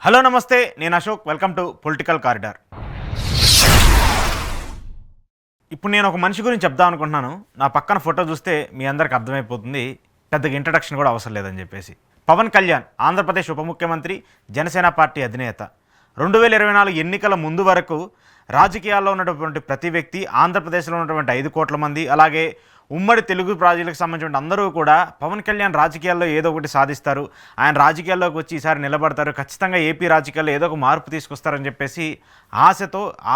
Hello నమస్తే, నేను Ashok. Welcome to political corridor. ఇప్పుడు నేను ఒక మనిషి గురించి చెప్దాం అనుకుంటున్నాను. నా పక్కన ఫోటో చూస్తే మీ అందరికి అర్థమైపోతుంది, పెద్దగా ఇంట్రడక్షన్ కూడా అవసరం లేదని చెప్పేసి. పవన్ కళ్యాణ్ ఆంధ్రప్రదేశ్ ఉప ముఖ్యమంత్రి, జనసేన పార్టీ అధినేత. 2024 ఎన్నికల ముందు వరకు రాజకీయాల్లో ఉన్నటువంటి ప్రతి వ్యక్తి, ఆంధ్రప్రదేశ్లో ఉన్నటువంటి 5 కోట్ల మంది, అలాగే ఉమ్మడి తెలుగు ప్రజలకు సంబంధించిన అందరూ కూడా పవన్ కళ్యాణ్ రాజకీయాల్లో ఏదో ఒకటి సాధిస్తారు, ఆయన రాజకీయాల్లోకి వచ్చి ఈసారి నిలబడతారు, ఖచ్చితంగా ఏపీ రాజకీయాల్లో ఏదో ఒక మార్పు తీసుకొస్తారని చెప్పేసి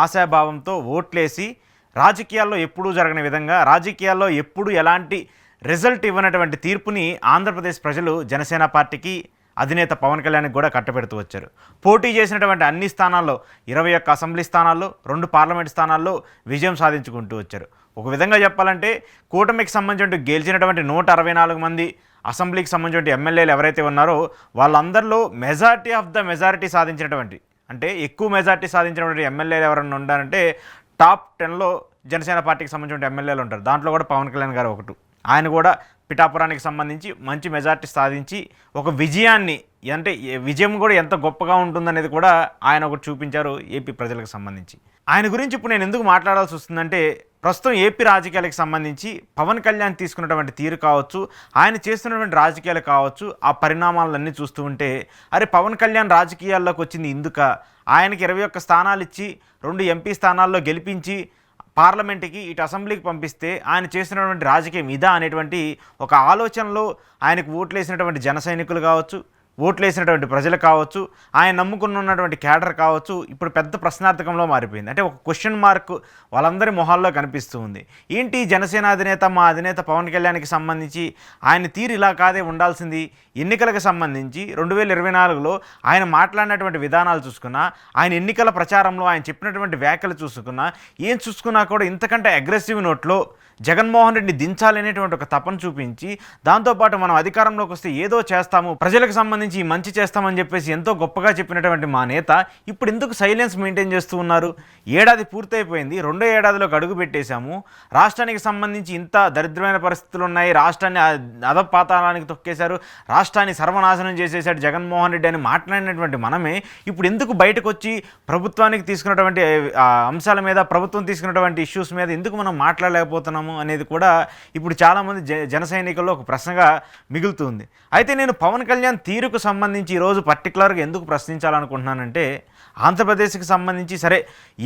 ఆశాభావంతో ఓట్లేసి రాజకీయాల్లో ఎప్పుడూ జరగని విధంగా, రాజకీయాల్లో ఎప్పుడు ఎలాంటి రిజల్ట్ ఇవ్వనటువంటి తీర్పుని ఆంధ్రప్రదేశ్ ప్రజలు జనసేన పార్టీకి, అధినేత పవన్ కళ్యాణ్కి కూడా కట్టబెడుతూ వచ్చారు. పోటీ చేసినటువంటి అన్ని స్థానాల్లో 21 అసెంబ్లీ స్థానాల్లో, 2 పార్లమెంట్ స్థానాల్లో విజయం సాధించుకుంటూ వచ్చారు. ఒక విధంగా చెప్పాలంటే కూటమికి సంబంధించి గెలిచినటువంటి 164 మంది అసెంబ్లీకి సంబంధించిన ఎమ్మెల్యేలు ఎవరైతే ఉన్నారో వాళ్ళందరిలో మెజారిటీ ఆఫ్ ద మెజారిటీ సాధించినటువంటి, అంటే ఎక్కువ మెజారిటీ సాధించినటువంటి ఎమ్మెల్యేలు ఎవరైనా ఉండాలంటే టాప్ 10లో జనసేన పార్టీకి సంబంధించిన ఎమ్మెల్యేలు ఉంటారు. దాంట్లో కూడా పవన్ కళ్యాణ్ గారు ఒకటి. ఆయన కూడా పిఠాపురానికి సంబంధించి మంచి మెజార్టీ సాధించి ఒక విజయాన్ని, అంటే విజయం కూడా ఎంత గొప్పగా ఉంటుందనేది కూడా ఆయన ఒకటి చూపించారు ఏపీ ప్రజలకు సంబంధించి. ఆయన గురించి ఇప్పుడు నేను ఎందుకు మాట్లాడాల్సి వస్తుందంటే, ప్రస్తుతం ఏపీ రాజకీయాలకు సంబంధించి పవన్ కళ్యాణ్ తీసుకున్నటువంటి తీరు కావచ్చు, ఆయన చేస్తున్నటువంటి రాజకీయాలు కావచ్చు, ఆ పరిణామాలన్నీ చూస్తూ ఉంటే అరే పవన్ కళ్యాణ్ రాజకీయాల్లోకి వచ్చింది ఇందుక, ఆయనకి 21 స్థానాలు ఇచ్చి 2 ఎంపీ స్థానాల్లో గెలిపించి పార్లమెంట్కి, ఇటు అసెంబ్లీకి పంపిస్తే ఆయన చేసినటువంటి రాజకీయం ఇదా అనేటువంటి ఒక ఆలోచనలో ఆయనకు ఓట్లేసినటువంటి జన సైనికులు కావచ్చు, ఓట్లేసినటువంటి ప్రజలు కావచ్చు, ఆయన నమ్ముకున్నటువంటి క్యాడర్ కావచ్చు, ఇప్పుడు పెద్ద ప్రశ్నార్థకంలో మారిపోయింది. అంటే ఒక క్వశ్చన్ మార్క్ వాళ్ళందరి మొహాల్లో కనిపిస్తూ ఉంది. ఏంటి జనసేన అధినేత, మా అధినేత పవన్ కళ్యాణ్కి సంబంధించి ఆయన తీరు ఇలా కాదే ఉండాల్సింది. ఎన్నికలకు సంబంధించి 2024లో ఆయన మాట్లాడినటువంటి విధానాలు చూసుకున్నా, ఆయన ఎన్నికల ప్రచారంలో ఆయన చెప్పినటువంటి వ్యాఖ్యలు చూసుకున్నా కూడా ఇంతకంటే అగ్రెసివ్ నోట్లో జగన్మోహన్ రెడ్డిని దించాలనేటువంటి ఒక తపన చూపించి, దాంతోపాటు మనం అధికారంలోకి వస్తే ఏదో చేస్తాము, ప్రజలకు సంబంధించి మంచి చేస్తామని చెప్పేసి ఎంతో గొప్పగా చెప్పినటువంటి మా నేత ఇప్పుడు ఎందుకు సైలెన్స్ మెయింటైన్ చేస్తూ ఉన్నారు? ఏడాది పూర్తయిపోయింది, 2వ ఏడాదిలోకి అడుగు పెట్టేశాము. రాష్ట్రానికి సంబంధించి ఇంత దరిద్రమైన పరిస్థితులు ఉన్నాయి, రాష్ట్రాన్ని అధపాతాళానికి తొక్కేశారు, రాష్ట్రాన్ని సర్వనాశనం చేసేసాడు జగన్మోహన్ రెడ్డి అని మాట్లాడినటువంటి మనమే ఇప్పుడు ఎందుకు బయటకు వచ్చి ప్రభుత్వానికి తీసుకున్నటువంటి అంశాల మీద, ప్రభుత్వం తీసుకున్నటువంటి ఇష్యూస్ మీద ఎందుకు మనం మాట్లాడలేకపోతున్నాము అనేది కూడా ఇప్పుడు చాలామంది జన సైనికుల్లో ఒక ప్రశ్నగా మిగులుతుంది. అయితే నేను పవన్ కళ్యాణ్ తీరుకు సంబంధించి ఈరోజు పర్టికులర్గా ఎందుకు ప్రశ్నించాలనుకుంటున్నానంటే, ఆంధ్రప్రదేశ్కి సంబంధించి సరే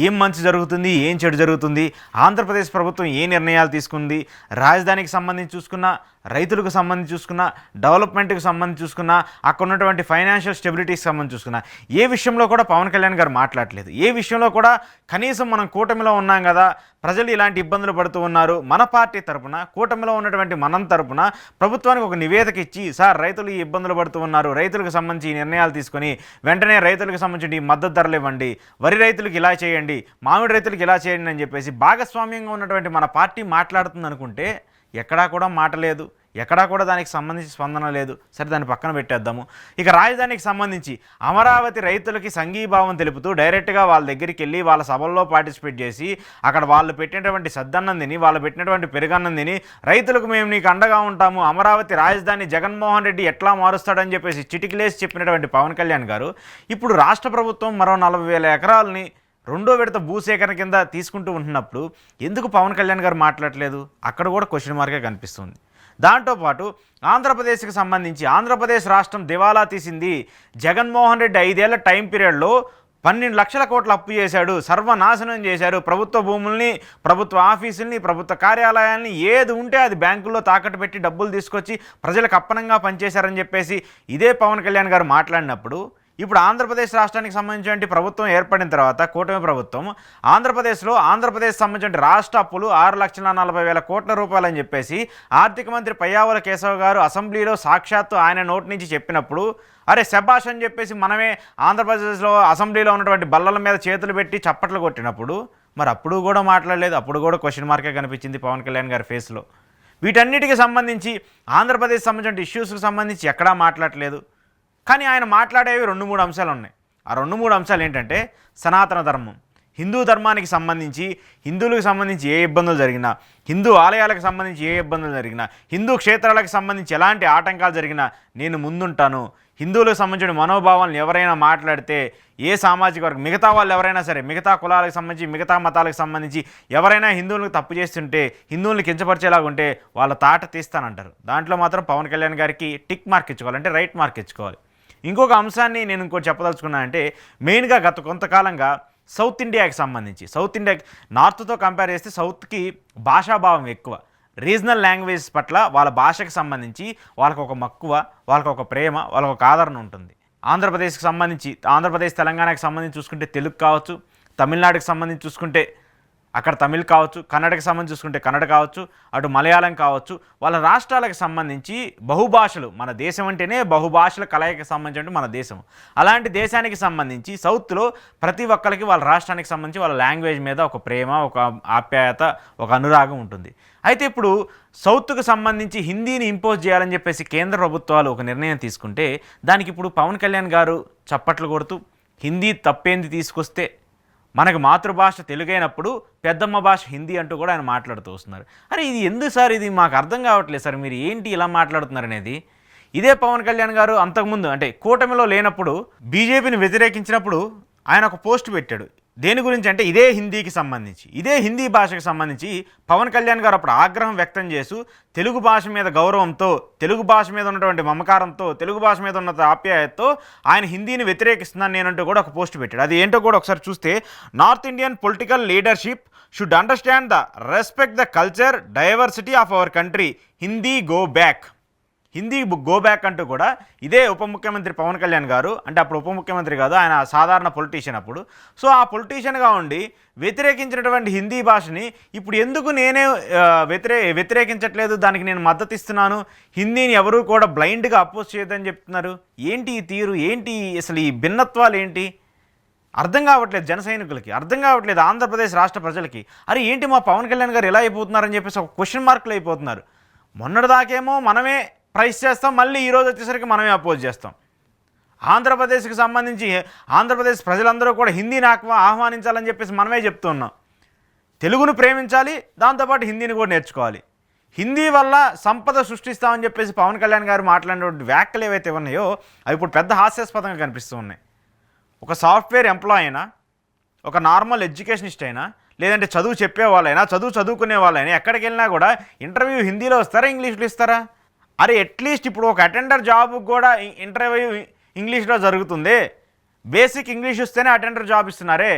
ఏం మంచి జరుగుతుంది, ఏం చెడు జరుగుతుంది, ఆంధ్రప్రదేశ్ ప్రభుత్వం ఏ నిర్ణయాలు తీసుకుంది, రాజధానికి సంబంధించి చూసుకున్నా, రైతులకు సంబంధించి చూసుకున్నా, డెవలప్మెంట్కి సంబంధించి చూసుకున్నా, అక్కడ ఉన్నటువంటి ఫైనాన్షియల్ స్టెబిలిటీకి సంబంధించి చూసుకున్నా, ఏ విషయంలో కూడా పవన్ కళ్యాణ్ గారు మాట్లాడలేదు. ఏ విషయంలో కూడా కనీసం మనం కూటమిలో ఉన్నాం కదా, ప్రజలు ఇలాంటి ఇబ్బందులు పడుతూ ఉన్నారు, మన పార్టీ తరపున, కూటమిలో ఉన్నటువంటి మనం తరపున ప్రభుత్వానికి ఒక నివేదిక ఇచ్చి, సార్ రైతులు ఈ ఇబ్బందులు పడుతూ ఉన్నారు, రైతులకు సంబంధించి ఈ నిర్ణయాలు తీసుకొని వెంటనే రైతులకు సంబంధించి ఈ మద్దతు ధరలు ఇవ్వండి, వరి రైతులకు ఇలా చేయండి, మామిడి రైతులకు ఇలా చేయండి అని చెప్పేసి భాగస్వామ్యంగా ఉన్నటువంటి మన పార్టీ మాట్లాడుతుంది అనుకుంటే ఎక్కడా కూడా మాట లేదు, ఎక్కడా కూడా దానికి సంబంధించి స్పందన లేదు. సరే దాన్ని పక్కన పెట్టేద్దాము. ఇక రాజధానికి సంబంధించి అమరావతి రైతులకి సంఘీభావం తెలుపుతూ డైరెక్ట్గా వాళ్ళ దగ్గరికి వెళ్ళి వాళ్ళ సభల్లో పార్టిసిపేట్ చేసి, అక్కడ వాళ్ళు పెట్టినటువంటి సద్దన్నం తిని, వాళ్ళు పెట్టినటువంటి పెరుగన్నం తిని, రైతులకు మేము నీకు అండగా ఉంటాము, అమరావతి రాజధాని జగన్మోహన్ రెడ్డి ఎట్లా మారుస్తాడని చెప్పేసి చిటికిలేసి చెప్పినటువంటి పవన్ కళ్యాణ్ గారు ఇప్పుడు రాష్ట్ర ప్రభుత్వం మరో 40,000 ఎకరాలని 2వ విడత భూసేకరణ కింద తీసుకుంటూ ఉంటున్నప్పుడు ఎందుకు పవన్ కళ్యాణ్ గారు మాట్లాడలేదు? అక్కడ కూడా క్వశ్చన్ మార్కే కనిపిస్తుంది. దాంతోపాటు ఆంధ్రప్రదేశ్కి సంబంధించి ఆంధ్రప్రదేశ్ రాష్ట్రం దివాలా తీసింది, జగన్మోహన్ రెడ్డి 5 ఏళ్ల టైం పీరియడ్లో 12 లక్షల కోట్ల అప్పు చేశాడు, సర్వనాశనం చేశారు, ప్రభుత్వ భూముల్ని, ప్రభుత్వ ఆఫీసుల్ని, ప్రభుత్వ కార్యాలయాల్ని, ఏది ఉంటే అది బ్యాంకుల్లో తాకట్టు పెట్టి డబ్బులు తీసుకొచ్చి ప్రజలకు అప్పనంగా పనిచేశారని చెప్పేసి ఇదే పవన్ కళ్యాణ్ గారు మాట్లాడినప్పుడు, ఇప్పుడు ఆంధ్రప్రదేశ్ రాష్ట్రానికి సంబంధించిన ప్రభుత్వం ఏర్పడిన తర్వాత కూటమి ప్రభుత్వం ఆంధ్రప్రదేశ్ సంబంధించిన రాష్ట్ర అప్పులు 6,40,000 కోట్ల రూపాయలు అని చెప్పేసి ఆర్థిక మంత్రి పయ్యావుల కేశవ్ గారు అసెంబ్లీలో సాక్షాత్తు ఆయన నోటి నుంచి చెప్పినప్పుడు, అరే శభాష్ అని చెప్పేసి మనమే ఆంధ్రప్రదేశ్లో అసెంబ్లీలో ఉన్నటువంటి బల్లల మీద చేతులు పెట్టి చప్పట్లు కొట్టినప్పుడు మరి అప్పుడు కూడా మాట్లాడలేదు. అప్పుడు కూడా క్వశ్చన్ మార్కే కనిపించింది పవన్ కళ్యాణ్ గారి ఫేస్లో. వీటన్నిటికి సంబంధించి ఆంధ్రప్రదేశ్ సంబంధించిన ఇష్యూస్కి సంబంధించి ఎక్కడా మాట్లాడలేదు. కానీ ఆయన మాట్లాడేవి 2-3 అంశాలు ఉన్నాయి. ఆ 2-3 అంశాలు ఏంటంటే, సనాతన ధర్మం, హిందూ ధర్మానికి సంబంధించి హిందువులకు సంబంధించి ఏ ఇబ్బందులు జరిగినా, హిందూ ఆలయాలకు సంబంధించి ఏ ఇబ్బందులు జరిగినా, హిందూ క్షేత్రాలకు సంబంధించి ఎలాంటి ఆటంకాలు జరిగినా నేను ముందుంటాను. హిందువులకు సంబంధించిన మనోభావాలను ఎవరైనా మాట్లాడితే, ఏ సామాజిక వర్గం మిగతా వాళ్ళు ఎవరైనా సరే, మిగతా కులాలకు సంబంధించి మిగతా మతాలకు సంబంధించి ఎవరైనా హిందువులకు తప్పు చేస్తుంటే, హిందువులను కించపరిచేలాగా ఉంటే వాళ్ళ తాట తీస్తానంటారు. దాంట్లో మాత్రం పవన్ కళ్యాణ్ గారికి టిక్ మార్క్ ఇచ్చుకోవాలి, అంటే రైట్ మార్క్ ఇచ్చుకోవాలి. ఇంకొక అంశాన్ని నేను ఇంకోటి చెప్పదలుచుకున్నా అంటే, మెయిన్గా గత కొంతకాలంగా సౌత్ ఇండియాకి సంబంధించి, సౌత్ ఇండియా నార్త్తో కంపేర్ చేస్తే సౌత్కి భాషాభావం ఎక్కువ. రీజనల్ లాంగ్వేజ్ పట్ల వాళ్ళ భాషకు సంబంధించి వాళ్ళకు ఒక మక్కువ, వాళ్ళకు ఒక ప్రేమ, వాళ్ళకు ఒక ఆదరణ ఉంటుంది. ఆంధ్రప్రదేశ్కి సంబంధించి, ఆంధ్రప్రదేశ్ తెలంగాణకి సంబంధించి చూసుకుంటే తెలుగు కావచ్చు, తమిళనాడుకి సంబంధించి చూసుకుంటే అక్కడ తమిళ్ కావచ్చు, కన్నడకి సంబంధించి చూసుకుంటే కన్నడ కావచ్చు, అటు మలయాళం కావచ్చు, వాళ్ళ రాష్ట్రాలకు సంబంధించి బహుభాషలు, మన దేశం అంటేనే బహుభాషల కలయికకి సంబంధించి మన దేశం. అలాంటి దేశానికి సంబంధించి సౌత్లో ప్రతి ఒక్కరికి వాళ్ళ రాష్ట్రానికి సంబంధించి వాళ్ళ లాంగ్వేజ్ మీద ఒక ప్రేమ, ఒక ఆప్యాయత, ఒక అనురాగం ఉంటుంది. అయితే ఇప్పుడు సౌత్కు సంబంధించి హిందీని ఇంపోజ్ చేయాలని చెప్పేసి కేంద్ర ప్రభుత్వాలు ఒక నిర్ణయం తీసుకుంటే, దానికి ఇప్పుడు పవన్ కళ్యాణ్ గారు చప్పట్లు కొడుతూ హిందీ తప్పేంది తీసుకొస్తే, మనకు మాతృభాష తెలుగైనప్పుడు పెద్దమ్మ భాష హిందీ అంటూ కూడా ఆయన మాట్లాడుతూ వస్తున్నారు. అరే ఇది ఎందుకు సార్, ఇది మాకు అర్థం కావట్లేదు సార్, మీరు ఏంటి ఇలా మాట్లాడుతున్నారు అనేది. ఇదే పవన్ కళ్యాణ్ గారు అంతకుముందు అంటే కూటమిలో లేనప్పుడు బీజేపీని వ్యతిరేకించినప్పుడు ఆయన ఒక పోస్ట్ పెట్టాడు. దేని గురించి అంటే ఇదే హిందీకి సంబంధించి, ఇదే హిందీ భాషకు సంబంధించి పవన్ కళ్యాణ్ గారు అప్పుడు ఆగ్రహం వ్యక్తం చేస్తూ తెలుగు భాష మీద గౌరవంతో, తెలుగు భాష మీద ఉన్నటువంటి మమకారంతో, తెలుగు భాష మీద ఉన్న ఆప్యాయతతో ఆయన హిందీని వ్యతిరేకిస్తున్నాను నేనంటూ కూడా ఒక పోస్ట్ పెట్టాడు. అది ఏంటో కూడా ఒకసారి చూస్తే, north Indian political leadership should understand the respect the culture diversity of our country, Hindi go back, Hindi go back అంటూ కూడా ఇదే ఉప ముఖ్యమంత్రి పవన్ కళ్యాణ్ గారు, అంటే అప్పుడు ఉప ముఖ్యమంత్రి కాదు, ఆయన సాధారణ పొలిటీషియన్ అప్పుడు. సో ఆ పొలిటీషియన్గా ఉండి వ్యతిరేకించినటువంటి హిందీ భాషని ఇప్పుడు ఎందుకు నేనే వ్యతిరేకించట్లేదు, దానికి నేను మద్దతు ఇస్తున్నాను, హిందీని ఎవరూ కూడా బ్లైండ్గా అపోజ్ చేయొద్దని చెప్తున్నారు. ఏంటి ఈ తీరు, ఏంటి అసలు ఈ భిన్నత్వాలు ఏంటి అర్థం కావట్లేదు జన సైనికులకి, అర్థం కావట్లేదు ఆంధ్రప్రదేశ్ రాష్ట్ర ప్రజలకి. అరే ఏంటి మా పవన్ కళ్యాణ్ గారు ఎలా అయిపోతున్నారని చెప్పేసి ఒక క్వశ్చన్ మార్కులు అయిపోతున్నారు. మొన్నటిదాకేమో మనమే ప్రైస్ చేస్తాం, మళ్ళీ ఈరోజు వచ్చేసరికి మనమే అపోజ్ చేస్తాం. ఆంధ్రప్రదేశ్కి సంబంధించి ఆంధ్రప్రదేశ్ ప్రజలందరూ కూడా హిందీని ఆహ్వానించాలని చెప్పేసి మనమే చెప్తున్నాం. తెలుగును ప్రేమించాలి, దాంతోపాటు హిందీని కూడా నేర్చుకోవాలి. హిందీ వల్ల సంపద సృష్టిస్తామని చెప్పేసి పవన్ కళ్యాణ్ గారు మాట్లాడినటువంటి వ్యాఖ్యలు ఏవైతే ఉన్నాయో అవి ఇప్పుడు పెద్ద హాస్యాస్పదంగా కనిపిస్తూ ఉన్నాయి. ఒక సాఫ్ట్వేర్ ఎంప్లాయ్ అయినా, ఒక నార్మల్ ఎడ్యుకేషనిస్ట్ అయినా, లేదంటే చదువు చెప్పే వాళ్ళైనా, చదువుకునే వాళ్ళైనా ఎక్కడికి వెళ్ళినా కూడా ఇంటర్వ్యూ హిందీలో వస్తారా, ఇంగ్లీష్లో ఇస్తారా? అరే అట్లీస్ట్ ఇప్పుడు ఒక అటెండర్ జాబ్కి కూడా ఇంటర్వ్యూ ఇంగ్లీష్లో జరుగుతుంది. బేసిక్ ఇంగ్లీష్ వస్తేనే అటెండర్ జాబ్ ఇస్తున్నారే.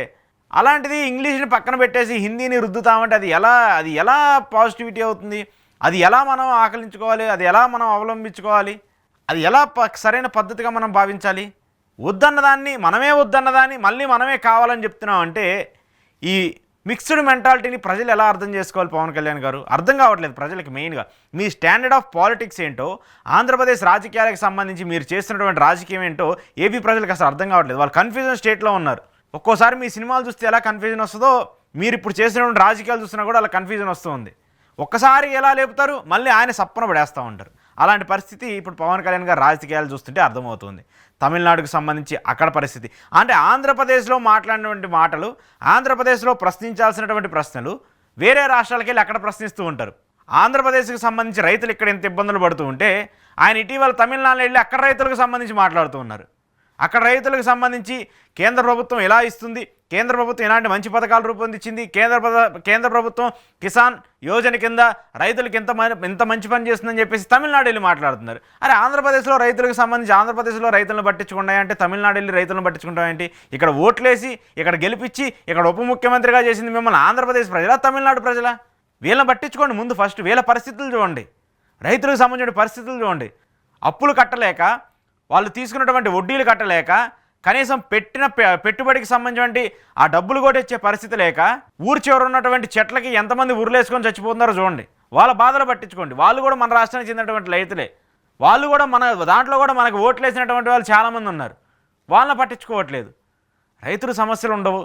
అలాంటిది ఇంగ్లీష్ని పక్కన పెట్టేసి హిందీని రుద్దుతామంటే అది ఎలా పాజిటివిటీ అవుతుంది? అది ఎలా మనం ఆకలించుకోవాలి? అది ఎలా మనం అవలంబించుకోవాలి? అది ఎలా సరైన పద్ధతిగా మనం భావించాలి? వద్దన్నదాన్ని మళ్ళీ మనమే కావాలని చెప్తున్నాం అంటే ఈ మిక్స్డ్ మెంటాలిటీని ప్రజలు ఎలా అర్థం చేసుకోవాలి? పవన్ కళ్యాణ్ గారు అర్థం కావట్లేదు ప్రజలకి. మెయిన్గా మీ స్టాండర్డ్ ఆఫ్ పాలిటిక్స్ ఏంటో, ఆంధ్రప్రదేశ్ రాజకీయాలకు సంబంధించి మీరు చేస్తున్నటువంటి రాజకీయం ఏంటో ఏపీ ప్రజలకు అసలు అర్థం కావట్లేదు. వాళ్ళు కన్ఫ్యూజన్ స్టేట్లో ఉన్నారు. ఒక్కోసారి మీ సినిమాలు చూస్తే ఎలా కన్ఫ్యూజన్ వస్తుందో, మీరు ఇప్పుడు చేసినటువంటి రాజకీయాలు చూస్తున్నా కూడా అలా కన్ఫ్యూజన్ వస్తుంది. ఒక్కసారి ఎలా లేపుతారు, మళ్ళీ ఆయన సప్పన పడేస్తూ ఉంటారు. అలాంటి పరిస్థితి ఇప్పుడు పవన్ కళ్యాణ్ గారు రాజకీయాలు చూస్తుంటే అర్థమవుతుంది. తమిళనాడుకు సంబంధించి అక్కడ పరిస్థితి అంటే ఆంధ్రప్రదేశ్లో మాట్లాడినటువంటి మాటలు, ఆంధ్రప్రదేశ్లో ప్రశ్నించాల్సినటువంటి ప్రశ్నలు వేరే రాష్ట్రాలకి వెళ్ళి అక్కడ ప్రశ్నిస్తూ ఉంటారు. ఆంధ్రప్రదేశ్కి సంబంధించి రైతులు ఇక్కడ ఎంత ఇబ్బందులు పడుతూ ఉంటే ఆయన ఇటీవల తమిళనాడులో వెళ్ళి అక్కడ రైతులకు సంబంధించి మాట్లాడుతూ ఉన్నారు. అక్కడ రైతులకు సంబంధించి కేంద్ర ప్రభుత్వం ఎలా ఇస్తుంది, కేంద్ర ప్రభుత్వం ఎలాంటి మంచి పథకాలు రూపొందించింది, కేంద్ర ప్రభుత్వం కిసాన్ యోజన కింద రైతులకు ఎంత మంచి పని చేస్తుందని చెప్పేసి తమిళనాడు వెళ్ళి మాట్లాడుతున్నారు. అరే ఆంధ్రప్రదేశ్లో రైతులకు సంబంధించి ఆంధ్రప్రదేశ్లో రైతులను పట్టించుకుంటాయి అంటే తమిళనాడు వెళ్ళి రైతులను పట్టించుకుంటామేంటి? ఇక్కడ ఓట్లేసి ఇక్కడ గెలిపించి ఇక్కడ ఉప ముఖ్యమంత్రిగా చేసింది మిమ్మల్ని ఆంధ్రప్రదేశ్ ప్రజలా, తమిళనాడు ప్రజలా? వీళ్ళని పట్టించుకోండి ముందు. ఫస్ట్ వీళ్ళ పరిస్థితులు చూడండి, రైతులకు సంబంధించిన పరిస్థితులు చూడండి. అప్పులు కట్టలేక, వాళ్ళు తీసుకున్నటువంటి వడ్డీలు కట్టలేక, కనీసం పెట్టుబడికి సంబంధించి ఆ డబ్బులు కూడా ఇచ్చే పరిస్థితి లేక, ఊరు చివర ఉన్నటువంటి చెట్లకి ఎంతమంది ఉరులేసుకొని చచ్చిపోతున్నారో చూడండి. వాళ్ళ బాధలు పట్టించుకోండి. వాళ్ళు కూడా మన రాష్ట్రానికి చెందినటువంటి రైతులే. వాళ్ళు కూడా దాంట్లో కూడా మనకు ఓట్లేసినటువంటి వాళ్ళు చాలామంది ఉన్నారు. వాళ్ళని పట్టించుకోవట్లేదు. రైతుల సమస్యలు ఉండవు,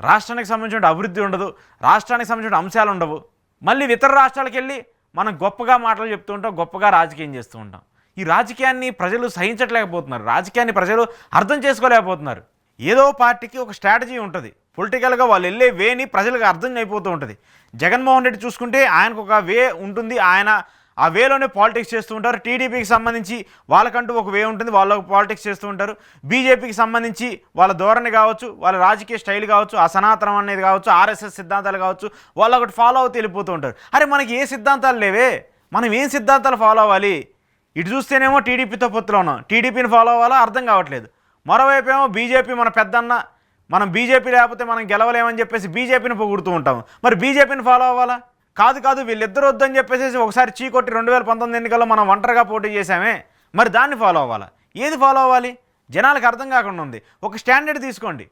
రాష్ట్రానికి సంబంధించిన అభివృద్ధి ఉండదు, రాష్ట్రానికి సంబంధించిన అంశాలు ఉండవు. మళ్ళీ ఇతర రాష్ట్రాలకు వెళ్ళి మనం గొప్పగా మాటలు చెప్తూ ఉంటాం, గొప్పగా రాజకీయం చేస్తూ ఉంటాం. ఈ రాజకీయాన్ని ప్రజలు సహించట్లేకపోతున్నారు, రాజకీయాన్ని ప్రజలు అర్థం చేసుకోలేకపోతున్నారు. ఏదో పార్టీకి ఒక స్ట్రాటజీ ఉంటుంది. పొలిటికల్గా వాళ్ళు వెళ్ళే వేని ప్రజలకు అర్థం అయిపోతూ ఉంటుంది. జగన్మోహన్ రెడ్డి చూసుకుంటే ఆయనకు ఒక వే ఉంటుంది, ఆయన ఆ వేలోనే పాలిటిక్స్ చేస్తూ ఉంటారు. టీడీపీకి సంబంధించి వాళ్ళకంటూ ఒక వే ఉంటుంది, వాళ్ళు పాలిటిక్స్ చేస్తూ ఉంటారు. బీజేపీకి సంబంధించి వాళ్ళ ధోరణి కావచ్చు, వాళ్ళ రాజకీయ స్టైల్ కావచ్చు, ఆ సనాతనం అనేది కావచ్చు, ఆర్ఎస్ఎస్ సిద్ధాంతాలు కావచ్చు, వాళ్ళు ఒకటి ఫాలో అవుతూ వెళ్ళిపోతూ ఉంటారు. అరే మనకి ఏ సిద్ధాంతాలు లేవే, మనం ఏం సిద్ధాంతాలు ఫాలో అవ్వాలి? ఇటు చూస్తేనేమో టీడీపీతో పొత్తులో ఉన్నాం, టీడీపీని ఫాలో అవ్వాలా అర్థం కావట్లేదు. మరోవైపు ఏమో బీజేపీ మన పెద్దన్న, మనం బీజేపీ లేకపోతే మనం గెలవలేమని చెప్పేసి బీజేపీని పొగుడుతూ ఉంటాం. మరి బీజేపీని ఫాలో అవ్వాలా? కాదు వీళ్ళిద్దరు వద్దని చెప్పేసి ఒకసారి చీకొట్టి 2019 ఎన్నికల్లో మనం ఒంటరిగా పోటీ చేశామే, మరి దాన్ని ఫాలో అవ్వాలా? ఏది ఫాలో అవ్వాలి? జనాలకు అర్థం కాకుండా ఉంది. ఒక స్టాండర్డ్ తీసుకోండి,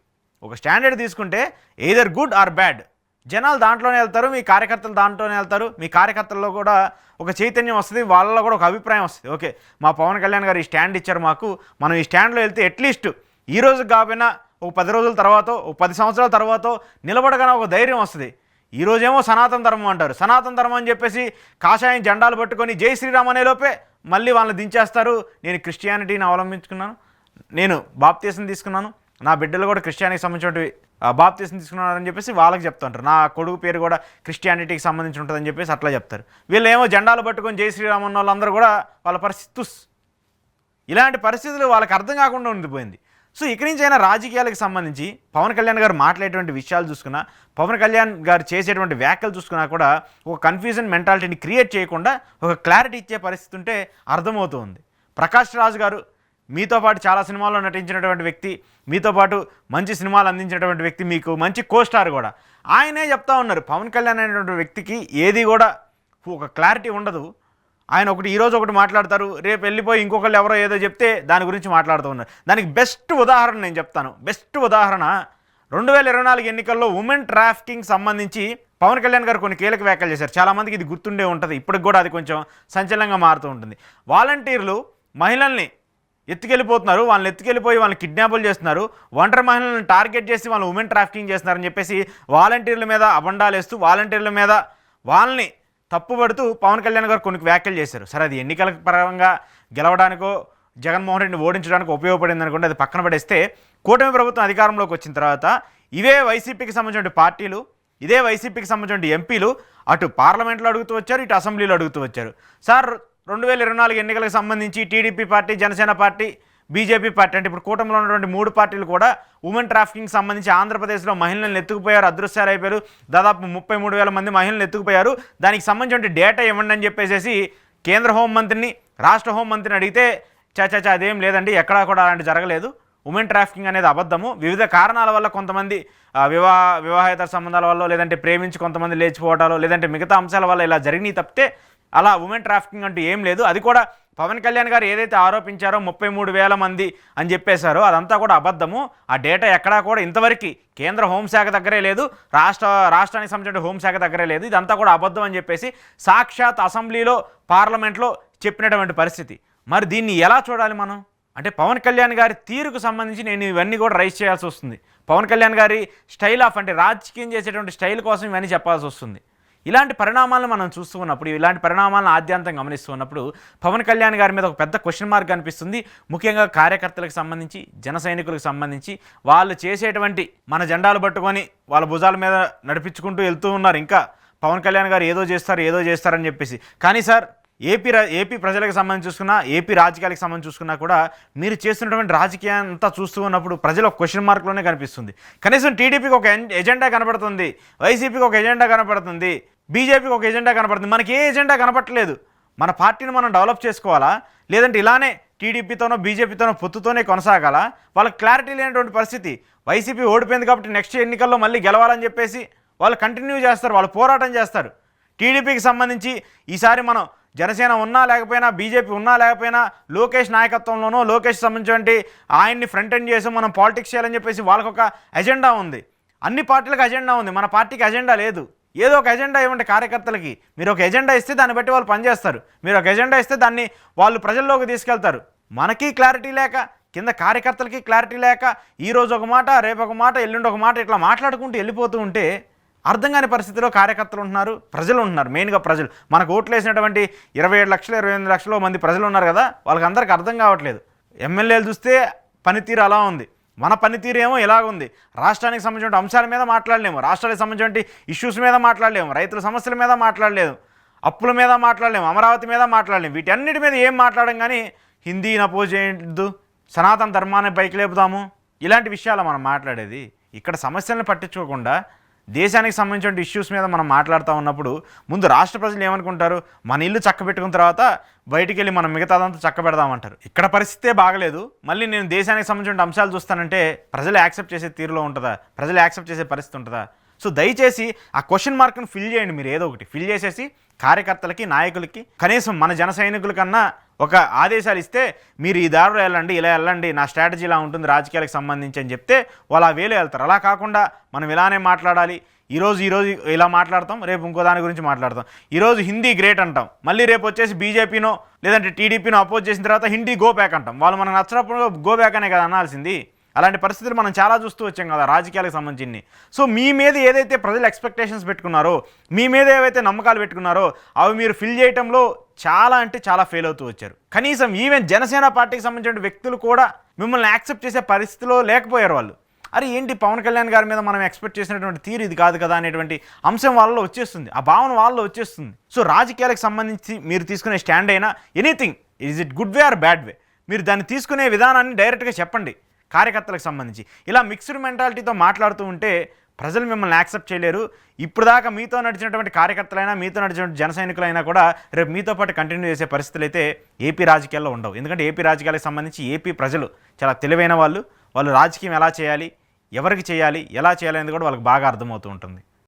ఒక స్టాండర్డ్ తీసుకుంటే ఎయిదర్ గుడ్ ఆర్ బ్యాడ్, జనాలు దాంట్లోనే వెళ్తారు, మీ కార్యకర్తలు దాంట్లోనే వెళ్తారు. మీ కార్యకర్తల్లో కూడా ఒక చైతన్యం వస్తుంది, వాళ్ళలో కూడా ఒక అభిప్రాయం వస్తుంది. ఓకే, మా పవన్ కళ్యాణ్ గారు ఈ స్టాండ్ ఇచ్చారు మాకు, మనం ఈ స్టాండ్లో వెళ్తే అట్లీస్ట్ ఈ రోజు కాకపోయినా ఒక 10 రోజుల తర్వాత, ఒక 10 సంవత్సరాల తర్వాత నిలబడగానే ఒక ధైర్యం వస్తుంది. ఈరోజేమో సనాతన ధర్మం అంటారు, సనాతన ధర్మం అని చెప్పేసి కాషాయం జెండాలు పట్టుకొని జై శ్రీరామ్ అనే లోపే మళ్ళీ వాళ్ళని దించేస్తారు. నేను క్రిస్టియానిటీని అవలంబించుకున్నాను, నేను బాప్తీసం తీసుకున్నాను, నా బిడ్డలు కూడా క్రిస్టియానిటీకి సంబంధించినవి బాప్తీసం తీసుకున్నారని చెప్పేసి వాళ్ళకి చెప్తుంటారు. నా కొడుకు పేరు కూడా క్రిస్టియానిటీకి సంబంధించి ఉంటుందని చెప్పేసి అట్లా చెప్తారు. వీళ్ళు ఏమో జెండాలు పట్టుకొని జై శ్రీరామ్ అన్న వాళ్ళందరూ కూడా వాళ్ళ పరిస్థితి ఇలాంటి పరిస్థితులు వాళ్ళకి అర్థం కాకుండా ఉండిపోయింది. సో ఇక్కడి నుంచి అయినా రాజకీయాలకు సంబంధించి పవన్ కళ్యాణ్ గారు మాట్లాడేటువంటి విషయాలు చూసుకున్నా, పవన్ కళ్యాణ్ గారు చేసేటువంటి వ్యాఖ్యలు చూసుకున్నా కూడా ఒక కన్ఫ్యూజన్ మెంటాలిటీని క్రియేట్ చేయకుండా ఒక క్లారిటీ ఇచ్చే పరిస్థితి ఉంటే అర్థమవుతుంది. ప్రకాష్ రాజ్ గారు మీతో పాటు చాలా సినిమాల్లో నటించినటువంటి వ్యక్తి, మీతో పాటు మంచి సినిమాలు అందించినటువంటి వ్యక్తి, మీకు మంచి కోస్టార్ కూడా. ఆయనే చెప్తా ఉన్నారు, పవన్ కళ్యాణ్ అనేటువంటి వ్యక్తికి ఏది కూడా ఒక క్లారిటీ ఉండదు. ఆయన ఒకటి ఈరోజు ఒకటి మాట్లాడతారు, రేపు వెళ్ళిపోయి ఇంకొకళ్ళు ఎవరో ఏదో చెప్తే దాని గురించి మాట్లాడుతూ ఉన్నారు. దానికి బెస్ట్ ఉదాహరణ నేను చెప్తాను. బెస్ట్ ఉదాహరణ 2024 ఎన్నికల్లో ఉమెన్ ట్రాఫికింగ్ సంబంధించి పవన్ కళ్యాణ్ గారు కొన్ని కీలక వ్యాఖ్యలు చేశారు. చాలామందికి ఇది గుర్తుండే ఉంటుంది, ఇప్పటికి కూడా అది కొంచెం సంచలనంగా మారుతూ ఉంటుంది. వాలంటీర్లు మహిళల్ని ఎత్తుకెళ్ళిపోతున్నారు, వాళ్ళని ఎత్తుకెళ్ళిపోయి వాళ్ళని కిడ్నాపులు చేస్తున్నారు, ఒంటరి మహిళలను టార్గెట్ చేసి వాళ్ళు ఉమెన్ ట్రాఫికింగ్ చేస్తున్నారని చెప్పేసి వాలంటీర్ల మీద అబండాలు వేస్తూ వాలంటీర్ల మీద వాళ్ళని తప్పుపడుతూ పవన్ కళ్యాణ్ గారు కొన్ని వ్యాఖ్యలు చేశారు. సరే, అది ఎన్నికల పరంగా గెలవడానికో జగన్మోహన్ రెడ్డిని ఓడించడానికి ఉపయోగపడింది అనుకుంటే అది పక్కన పడేస్తే, కూటమి ప్రభుత్వం అధికారంలోకి వచ్చిన తర్వాత ఇవే వైసీపీకి సంబంధించిన పార్టీలు, ఇదే వైసీపీకి సంబంధించిన ఎంపీలు అటు పార్లమెంట్లో అడుగుతూ వచ్చారు, ఇటు అసెంబ్లీలో అడుగుతూ వచ్చారు. సార్ 2024 ఎన్నికలకు సంబంధించి TDP party, Janasena party, BJP party, అంటే ఇప్పుడు కూటమిలో ఉన్నటువంటి 3 పార్టీలు కూడా ఉమెన్ ట్రాఫికింగ్ సంబంధించి ఆంధ్రప్రదేశ్లో మహిళలను ఎత్తుకుపోయారు, అదృశ్యాలు అయిపోయారు. దాదాపు 33,000 మంది మహిళలను ఎత్తుకుపోయారు. దానికి సంబంధించిన డేటా ఇవ్వండి అని చెప్పేసి కేంద్ర హోంమంత్రిని, రాష్ట్ర హోంమంత్రిని అడిగితే చాచా అదేం లేదండి, ఎక్కడా కూడా అలాంటి జరగలేదు, ఉమెన్ ట్రాఫికింగ్ అనేది అబద్ధము, వివిధ కారణాల వల్ల కొంతమంది వివాహేతర సంబంధాల వల్ల, లేదంటే ప్రేమించి కొంతమంది లేచిపోవటాలు, లేదంటే మిగతా అంశాల వల్ల ఇలా జరిగినాయి తప్పితే అలా ఉమెన్ ట్రాఫికింగ్ అంటూ ఏం లేదు. అది కూడా పవన్ కళ్యాణ్ గారు ఏదైతే ఆరోపించారో 33,000 మంది అని చెప్పేశారో అదంతా కూడా అబద్ధము. ఆ డేటా ఎక్కడా కూడా ఇంతవరకు కేంద్ర హోంశాఖ దగ్గరే లేదు, రాష్ట్రానికి సంబంధించిన హోంశాఖ దగ్గరే లేదు, ఇదంతా కూడా అబద్ధం అని చెప్పేసి సాక్షాత్ అసెంబ్లీలో, పార్లమెంట్లో చెప్పినటువంటి పరిస్థితి. మరి దీన్ని ఎలా చూడాలి మనం? అంటే పవన్ కళ్యాణ్ గారి తీరుకు సంబంధించి నేను ఇవన్నీ కూడా రైజ్ చేయాల్సి వస్తుంది. పవన్ కళ్యాణ్ గారి స్టైల్ ఆఫ్, అంటే రాజకీయం చేసేటువంటి స్టైల్ కోసం ఇవన్నీ చెప్పాల్సి వస్తుంది. ఇలాంటి పరిణామాలను మనం చూస్తూ ఉన్నప్పుడు, ఇలాంటి పరిణామాలను ఆద్యంతం గమనిస్తూ ఉన్నప్పుడు పవన్ కళ్యాణ్ గారి మీద ఒక పెద్ద క్వశ్చన్ మార్క్ అనిపిస్తుంది. ముఖ్యంగా కార్యకర్తలకు సంబంధించి, జన సైనికులకు సంబంధించి వాళ్ళు చేసేటువంటి మన జెండాలు పట్టుకొని వాళ్ళ భుజాల మీద నడిపించుకుంటూ వెళ్తూ ఉన్నారు. ఇంకా పవన్ కళ్యాణ్ గారు ఏదో చేస్తారని చెప్పేసి. కానీ సార్, ఏపీ ప్రజలకు సంబంధించి చూసుకున్నా, ఏపీ రాజకీయాలకు సంబంధించి చూసుకున్నా కూడా మీరు చేస్తున్నటువంటి రాజకీయం అంతా చూస్తూ ఉన్నప్పుడు ప్రజలు ఒక క్వశ్చన్ మార్క్లోనే కనిపిస్తుంది. కనీసం టీడీపీకి ఒక ఎజెండా కనపడుతుంది, వైసీపీకి ఒక ఎజెండా కనపడుతుంది, బీజేపీకి ఒక ఎజెండా కనపడుతుంది. మనకి ఏ ఎజెండా కనపడట్లేదు. మన పార్టీని మనం డెవలప్ చేసుకోవాలా, లేదంటే ఇలానే టీడీపీతోనో బీజేపీతోనో పొత్తుతోనే కొనసాగాలా? వాళ్ళకి క్లారిటీ లేనటువంటి పరిస్థితి. వైసీపీ ఓడిపోయింది కాబట్టి నెక్స్ట్ ఎన్నికల్లో మళ్ళీ గెలవాలని చెప్పేసి వాళ్ళు కంటిన్యూ చేస్తారు, వాళ్ళు పోరాటం చేస్తారు. టీడీపీకి సంబంధించి ఈసారి మనం జనసేన ఉన్నా లేకపోయినా, బీజేపీ ఉన్నా లేకపోయినా, లోకేష్ నాయకత్వంలోనో, లోకేష్ సంబంధించి ఆయన్ని ఫ్రంట్ ఎండ్ చేసి మనం పాలిటిక్స్ చేయాలని చెప్పేసి వాళ్ళకొక ఎజెండా ఉంది. అన్ని పార్టీలకు ఎజెండా ఉంది, మన పార్టీకి ఎజెండా లేదు. ఏదో ఒక ఎజెండా ఇవ్వండి కార్యకర్తలకి. మీరు ఒక ఎజెండా ఇస్తే దాన్ని బట్టి వాళ్ళు పనిచేస్తారు. మీరు ఒక ఎజెండా ఇస్తే దాన్ని వాళ్ళు ప్రజల్లోకి తీసుకెళ్తారు. మనకి క్లారిటీ లేక, కింద కార్యకర్తలకి క్లారిటీ లేక, ఈరోజు ఒక మాట, రేపు ఒక మాట, ఎల్లుండి ఒక మాట, ఇట్లా మాట్లాడుకుంటూ వెళ్ళిపోతూ ఉంటే అర్థం కాని పరిస్థితిలో కార్యకర్తలు ఉంటున్నారు, ప్రజలు ఉంటున్నారు. మెయిన్గా ప్రజలు, మనకు ఓట్లు వేసినటువంటి 27 లక్షలు 28 లక్షల మంది ప్రజలు ఉన్నారు కదా, వాళ్ళకి అందరికీ అర్థం కావట్లేదు. ఎమ్మెల్యేలు చూస్తే పనితీరు అలా ఉంది, మన పనితీరు ఏమో ఇలాగుంది. రాష్ట్రానికి సంబంధించిన అంశాల మీద మాట్లాడలేము, రాష్ట్రానికి సంబంధించిన ఇష్యూస్ మీద మాట్లాడలేము, రైతుల సమస్యల మీద మాట్లాడలేదు, అప్పుల మీద మాట్లాడలేము, అమరావతి మీద మాట్లాడలేము. వీటన్నిటి మీద ఏం మాట్లాడడం కానీ హిందీని అపోజ్ చేయొద్దు, సనాతన ధర్మాన్ని పైకి లేపుదాము, ఇలాంటి విషయాలు మనం మాట్లాడేది. ఇక్కడ సమస్యలను పట్టించుకోకుండా దేశానికి సంబంధించిన ఇష్యూస్ మీద మనం మాట్లాడుతూ ఉన్నప్పుడు ముందు రాష్ట్ర ప్రజలు ఏమనుకుంటారు, మన ఇల్లు చక్కబెట్టుకున్న తర్వాత బయటికి వెళ్ళి మనం మిగతాదంతా చక్కబెడదామంటారు. ఇక్కడ పరిస్థితే బాగలేదు, మళ్ళీ నేను దేశానికి సంబంధించిన అంశాలు చూస్తానంటే ప్రజలు యాక్సెప్ట్ చేసే తీరులో ఉంటుందా, ప్రజలు యాక్సెప్ట్ చేసే పరిస్థితి ఉంటుందా? సో దయచేసి ఆ క్వశ్చన్ మార్క్ను ఫిల్ చేయండి. మీరు ఏదో ఒకటి ఫిల్ చేసేసి కార్యకర్తలకి, నాయకులకి, కనీసం మన జన సైనికుల కన్నా ఒక ఆదేశాలు ఇస్తే మీరు ఈ దారిలో వెళ్ళండి, ఇలా వెళ్ళండి, నా స్ట్రాటజీ ఇలా ఉంటుంది రాజకీయాలకు సంబంధించి అని చెప్తే వాళ్ళు ఆ వేలో వెళ్తారు. అలా కాకుండా మనం ఇలానే మాట్లాడాలి, ఈరోజు ఇలా మాట్లాడతాం, రేపు ఇంకో దాని గురించి మాట్లాడతాం. ఈరోజు హిందీ గ్రేట్ అంటాం, మళ్ళీ రేపు వచ్చేసి బీజేపీనో లేదంటే టీడీపీనో అపోజ్ చేసిన తర్వాత హిందీ గో బ్యాక్ అంటాం. వాళ్ళు మనకు నచ్చినప్పుడు గో బ్యాక్ అనే కదా అనాల్సింది. అలాంటి పరిస్థితులు మనం చాలా చూస్తూ వచ్చాం కదా రాజకీయాలకు సంబంధించి. సో మీ మీద ఏదైతే ప్రజలు ఎక్స్పెక్టేషన్స్ పెట్టుకున్నారో, మీ మీద ఏవైతే నమ్మకాలు పెట్టుకున్నారో అవి మీరు ఫిల్ చేయడంలో చాలా అంటే చాలా ఫెయిల్ అవుతూ వచ్చారు. కనీసం ఈవెన్ జనసేన పార్టీకి సంబంధించిన వ్యక్తులు కూడా మిమ్మల్ని యాక్సెప్ట్ చేసే పరిస్థితిలో లేకపోయారు. వాళ్ళు అరే ఏంటి పవన్ కళ్యాణ్ గారి మీద మనం ఎక్స్పెక్ట్ చేసినటువంటి తీరు ఇది కాదు కదా అనేటువంటి అంశం వాళ్ళలో వచ్చేస్తుంది, ఆ భావన వాళ్ళలో వచ్చేస్తుంది. సో రాజకీయాలకు సంబంధించి మీరు తీసుకునే స్టాండ్ అయినా anything, is it good way or bad way, మీరు దాన్ని తీసుకునే విధానాన్ని డైరెక్ట్గా చెప్పండి కార్యకర్తలకు సంబంధించి. ఇలా మిక్స్డ్ మెంటాలిటీతో మాట్లాడుతూ ఉంటే ప్రజలు మిమ్మల్ని యాక్సెప్ట్ చేయలేరు. ఇప్పుడు దాకా మీతో నడిచినటువంటి కార్యకర్తలైనా, మీతో నడిచినటువంటి జన సైనికులైనా కూడా రేపు మీతో పాటు కంటిన్యూ చేసే పరిస్థితులు అయితే ఏపీ రాజకీయాల్లో ఉండవు. ఎందుకంటే ఏపీ రాజకీయాలకు సంబంధించి ఏపీ ప్రజలు చాలా తెలివైన వాళ్ళు. వాళ్ళు రాజకీయం ఎలా చేయాలి, ఎవరికి చేయాలి, ఎలా చేయాలి అనేది కూడా వాళ్ళకి బాగా అర్థమవుతూ ఉంటుంది.